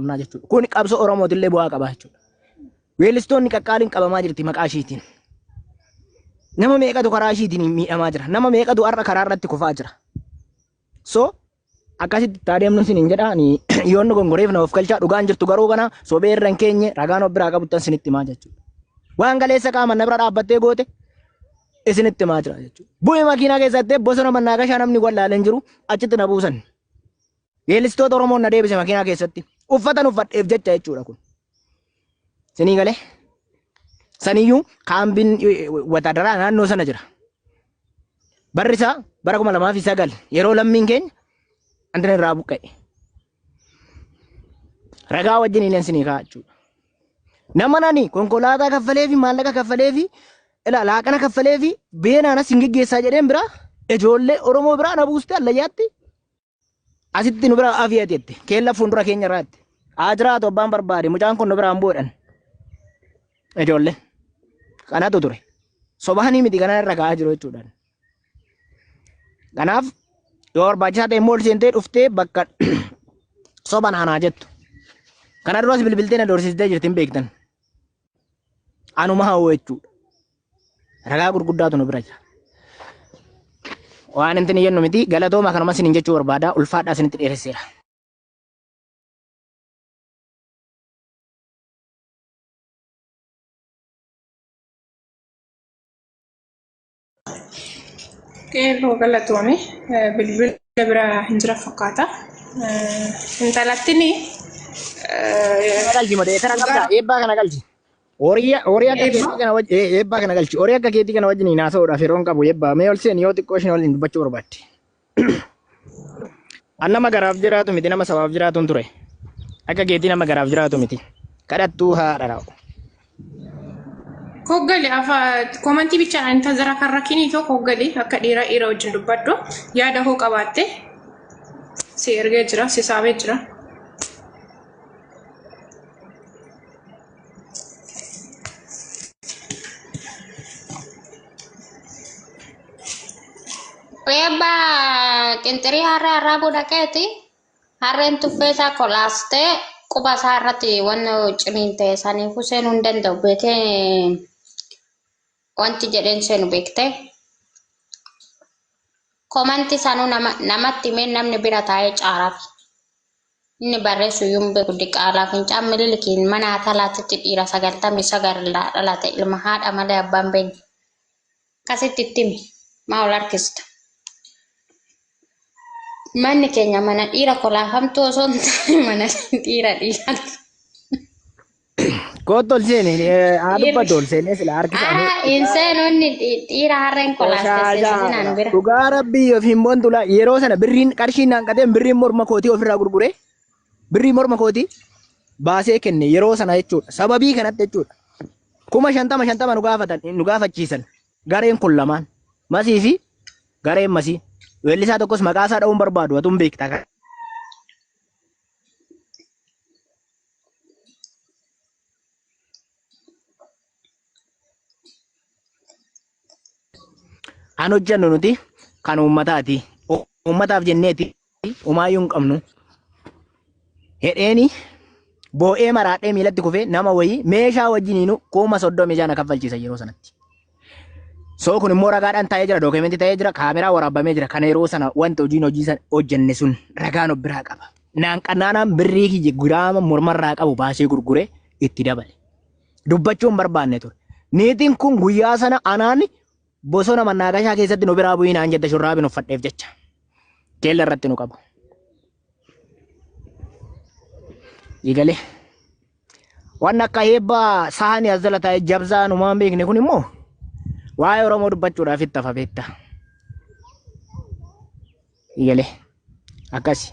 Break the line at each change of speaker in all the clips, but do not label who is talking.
qabnaa jechuudha. Kun qabsoo Oromootillee bu'aa qaba jechuudha. Weellistoonni qaqqaaliin qabamaa jirti maqaa ishiitiin. Nama meeqatu karaa ishiitiin miidhamaa jira. Nama meeqatu har'a karaa irratti kufaa jira. So akkasitti taadeemnu sinin jedhaani yoonni gongoreef na of galchaa dhugaan jirtu garuu kana sobee irra hin keenye ragaan of biraa qabuttan sinitti himaa jechuudha. Waan galeessa qaama na bira dhaabbattee goote isinitti himaa jira jechuudha. Bu'ee makiinaa keessatti bosona mannaagashaa namni wallaaleen jiru achitti na buusan. Weellistoota Oromoon na deebise makiinaa keessatti uffatan uffadheef jecha jechuudha kun. Sinii galee saniyyuu kaambiin wataadaraa naannoo sana jira. Barri isaa bara 2009 yeroo lammiin keenya Andan irraa buqqa'e. Ragaa wajjin illeen sinii kaa'aa jechuudha. Nama nani konkolaataa kaffalee fi maallaqa kaffalee fi laaqana kaffalee fi beenaanas hin geggeessaa jedheen biraa ijoollee Oromoo biraa na buuste allayyaatti asitti nu bira afiyate jette keella fuuldura keenya irraatti ajiraatu abbaan barbaade mucaan kun nu biraan boodhan ijoollee kanatu ture sobahanii miti kana irra kaa'aa jiru jechuudha. Kanaaf yoo barbaachisaa ta'e immoo seentee dhuftee bakka soban hanaa jettu. Kana duras bilbiltee na doorsistee jirti hin beektan. Anuma hawwa jechuudha. Ragaa gurguddaatu nu bira jira. Waan intin jennu miti galatooma kanuma sinin jechuu barbaada ulfaadhaa sinitti dheeresseera.
Keelloo galatoome bilbila bira hin jira fakkaata. Intalattini
galchi modee tana qabda eebbaa kana galchi. Horii akka keetii kana wajjin eebbaa kana galchi. Horii akka keetii kana wajjin naasa'uudhaaf yeroon qabu eebbaa mee ol seen yoo xiqqoo isheen waliin dubbachuu barbaadde. An nama garaaf jiraatu miti nama sabaaf jiraatuun ture. Akka keetii nama garaaf jiraatu miti. Kadhattuu haadha raa'u.
Koggali afa komantii bichaan inta zara kan rakkini to koggali akka dhiira wajjin dubbadhu yaada hoo qabaatte si ergee jira si saabee jira.
Weba kenteri harra budak keti harren tufesa kolaste kubas harati wano ciminte sani fusen unden do beke wanti jedhen senu bekte komanti sanu namatti men namni bira taa'ee caarafi inni barreessu yumbe guddi qaalaa finca mililikiin mana talaatitti dhiira 99 dhalate ilma haadha malee abbaan beenya kasitti ittimi maa ol harkista. Manni keenya mana dhiira kolaafamtu osoo hin taane mana dhiira.
Kootol seeni aadubba tol seeni sila harkisanii.
Inseenonni dhiira harreen kolaaste seenaan bira.
Dhugaa rabbii of hin bontula yeroo sana birriin qarshiin hanqateen birriin morma kootii ofirraa gurgure birrii morma kootii baasee kenne yeroo sana jechuudha. Sababii kanatti jechuudha. 50 nu gaafachiisan gareen kun lamaan masii fi gareen masii. Weellisaa tokkos maqaa isaa dha'uun barbaadu atuun beektaa kan. An hojjennu nuti kan uummataati. Uummataaf jenneeti umaayyuu hin qabnu. Hedheeni boo'ee maraadhee miilatti kufee nama wayii meeshaa wajjiniinu 30,000 kaffalchiisa yeroo sanatti. So kun immoo ragaadhaan taa'ee jira dookumentii taa'ee jira kaameraa waraabamee jira kana yeroo sana wanta hojii san hojjenne sun ragaan of biraa qaba. Naanqannaanaan birrii kiyya giraama mormarraa qabu baasee gurguree itti dabale. Dubbachuun barbaanne ture. Niitiin kun guyyaa sana anaan bosona mannaagashaa keessatti nu biraa bu'ii naan jette shurraabiin uffadheef jecha. Keella irratti nu qabu. Eegalee. Waan akka eebbaa saanii as jala taa'ee jabsaa numaan beekne kun immoo waa'ee Oromoo dubbachuudhaaf itti hafa beekta. Eegalee. Akkasi.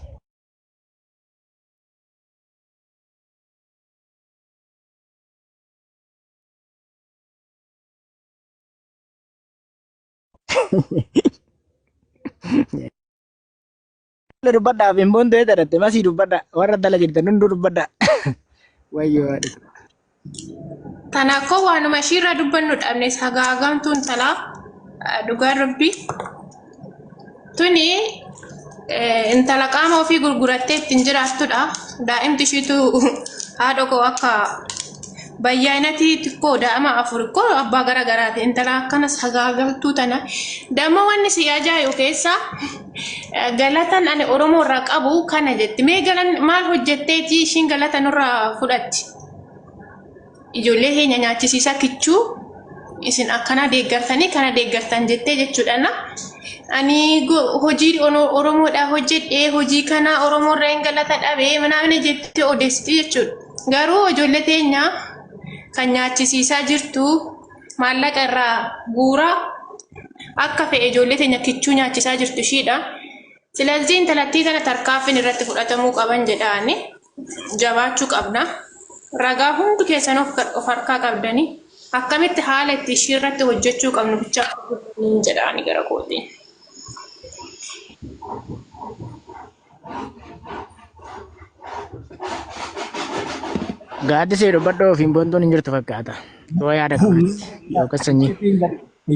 Dubbadhaa fi imboon ta'ee dadhatte masii dubbadhaa warra dala jirtan hunduu dubbadhaa. Wayyoo haadha.
Kanaafuu waanuma ishiirra dubbannu dhabne sagaagamtuun talaa dhugaa rabbii tuni intala qaama ofii gurgurattee ittiin jiraattudha. Daa'imti ishiitu haadha koo akka bayyaanatii xiqqoo daa'ima afur koo abbaa garagaraati. Intala akkana sagaagaltuu tana. Damma wanni si ajaa'ibu keessa galatan ani Oromoo irraa qabu kana jetti. Mee galan maal hojjetteeti ishiin galata nurraa fudhatti? Ijoollee keenya nyaachisiisa kichuu isin akkana deeggartanii kana deeggartan jettee jechuudha. Ani hojii Oromoodhaa hojjedhee hojii kana Oromoo irraa hin galata dhabee mana jettee odeessiti jechuudha. Garuu ijoollee teenya kan nyaachisiisaa jirtu maallaqa irraa guuraa akka fe'e ijoollee teenya kichuu nyaachisaa jirtu ishiidha. Silazii intalattii kana tarkaanfiin irratti fudhatamuu qaban jedhaani jabaachuu qabna. Ragaa hundi keessan of harkaa qabdanii akkamitti haala itti ishii irratti hojjechuu qabnu bicha jedhaani gara kootiin.
Gaaddi see dubbadhoo fi boontoon hin jirtu fakkaata. Yoo yaada qabaatti yookaan sanyii.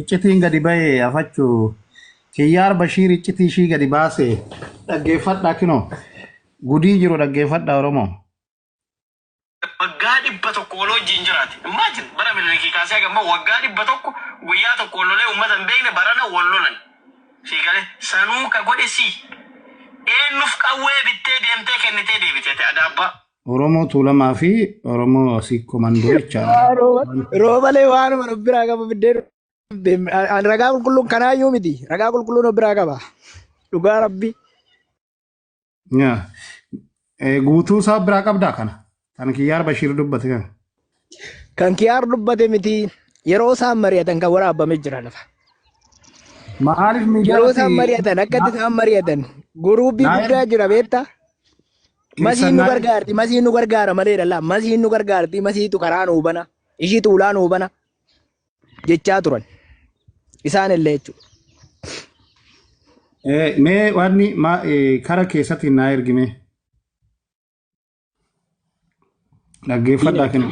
Iccitiin gadi bahee afachuu Kiyyaar Bashiir iccitii ishii gadi baasee dhaggeeffadhaa kinoo gudii jiru dhaggeeffadhaa Oromoo.
Waggaa 100 waloo wajjin jiraate. Imagine bara Minilikii kaasee hagamma waggaa 100 guyyaa tokko wallolee uummata hin beekne barana wallolan. Fiigale sanuu ka godhe si. Eenyuuf qawwee bittee deemtee kennitee deebitee adaabbaa.
Oromoo Tuulamaa fi Oromoo asii komandoo jechaadha.
Roobalee waanuma nu biraa qaba biddeen ragaa qulqulluun kanaayyuu miti. Ragaa qulqulluun nu biraa qaba. Dhugaa Rabbi.
Guutuu isaa biraa qabdaa kana. Kan Kiyyaar Bashiir dubbate kana.
Kan Kiyyaar dubbate miti yeroo isaan mari'atan kan waraabamee jira lafa.
Maaliif miidiyaa
yeroo isaan mari'atan akkatti isaan mari'atan guruubii guddaa jira beektaa? Masiin nu gargaarti, masiin nu gargaara malee dhala. Masiin nu gargaarti, masiitu karaa nuu bana, ishiitu ulaa nuu bana jechaa turan. Isaan illee jechuudha.
Mee wanni kara keessatti naa ergime. Dhaggeeffadhaa kennu.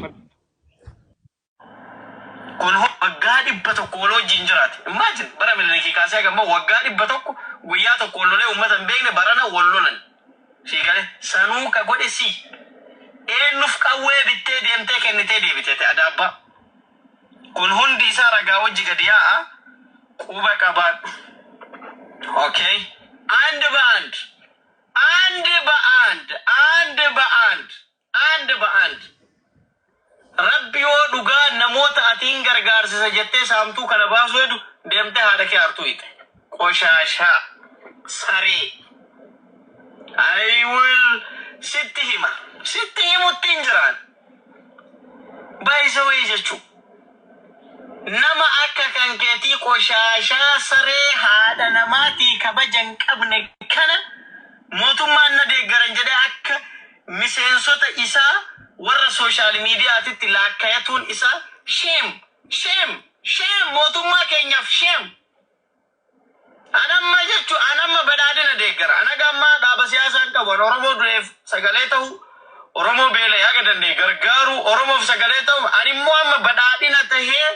Kun waggaa 100 waloo wajjin jiraate. Imagine bara Minilikii kaasee hagamma waggaa 100 guyyaa tokko wallolee uummata hin beekne barana wallolan. Fiigale sanuu ka godhe si. Eenyuuf qawwee bittee deemtee kennitee deebitee adaabbaa. Kun hundi isaa ragaa wajji gadi yaa'a quba qabaadhu. Okay. And ba'and. Rabbi yoo dhugaa namoota atiin gargaarsisa jettee saamtuu kana baasu jedhu deemtee haadha kee hartuu hiite. Qoshaashaa. Saree. I will sitti hima. Sitti himutti hin jiraan. Baay'isa wayii jechuun. Nama akka kan keetii qoshaashaa saree haadha namaatii kabajan qabne kana mootummaan na deeggaran jedhee akka miseensota isaa warra sooshaal miidiyaatitti laakkayatuun isaa sheem mootummaa keenyaaf sheem. Anamma jechuun anamma badhaadhina deeggara. Ana gammaa dhaaba siyaasaan qabu Oromoo dureef sagalee ta'u Oromoo beelee haga danda'e gargaaru Oromoof sagalee ta'u ani immoo amma badhaadhina tahee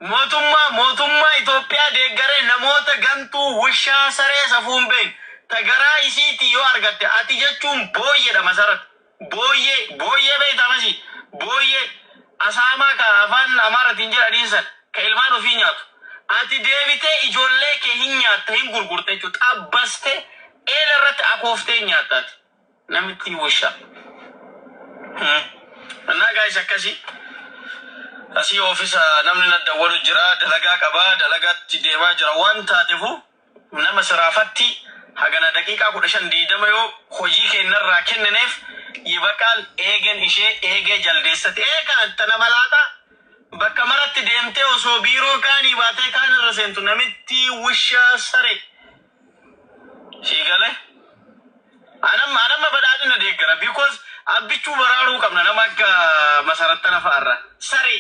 mootummaa Itoophiyaa deeggaree namoota gantuu wishaa saree safuun beeku tagaraa isiitii yoo argatte ati jechuun booyyeedha masarratti. Booyyee beektamasi booyyee asaamaa ka afaan Amaaratiin jedhaniinsan ka ilmaan ofii nyaatu. Ati deebitee ijoollee kee hin nyaatta hin gurgurte jechuudha. Xabbastee eela irratti akooftee nyaattaati. Namitti wishaa. Annaa gaayis akkasii. Asii oofisa namni na dawwalu jira dalagaa qabaa dalagaatti deemaa jira waan taateefu nama siraafatti hagana daqiiqaa 15-20 yoo hojii kennarraa kennineef yibaqaan eegen ishee eegee jaldeessate kan tana malaataa bakka maratti deemtee osoo biiroo kaanii baatee kaan irra seentu namitti wishaa sare shiigale anamma badhaadhina deeggara because abbichuu baraaruu qabna nama akka masaratta lafaarra sare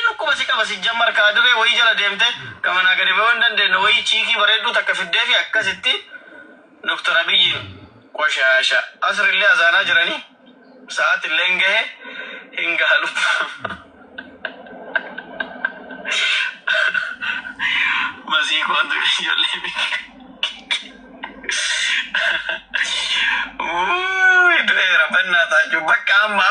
nukkuma si qaba si jammar kaadire wayii jala deemte kamanaa gadi ba'uu dandeenye wayii ciikii bareedduu takka fiddee fi akkasitti Dr. Abiyyiin qoshaasha asrillee azaanaa jiranii sa'aatillee hin gahe hin gaalu. Masii koontu ijoollee Du'eera bannaataa jiru bakka amma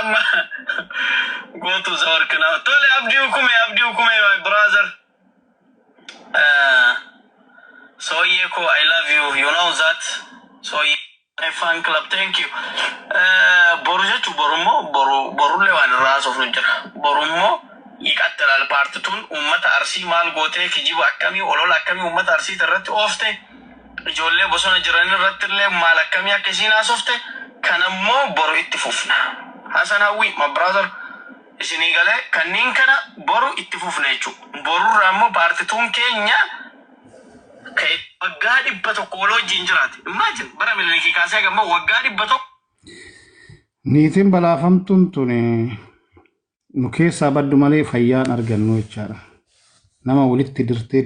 gootu isa harkinaa tole abdii hukume my brother. Soyeko, I love you, you know that. My fan club, thank you. Boru jechu boru lewan raso nujra. Borummo iqattal partitun ummata arsi mal gote kijibu akkami olola akkami ummata arsi tarratti ofte ijoollee bosona jiran irratti illee maal akkamii akkasiin haasofte kanammoo boru itti fufna. Hasan Hawwi, my brother, isinii galee kanneen kana boru itti fufna jechuudha. Borurraa immoo paartituun keenya waggaa 100 waloojjiin jiraate. Imagine bara miliikii kaasee gamma waggaa 100.
Niitiin balaafamtuun tuni nu keessaa baddu malee fayyaan argannu jechaadha. Nama walitti dirtee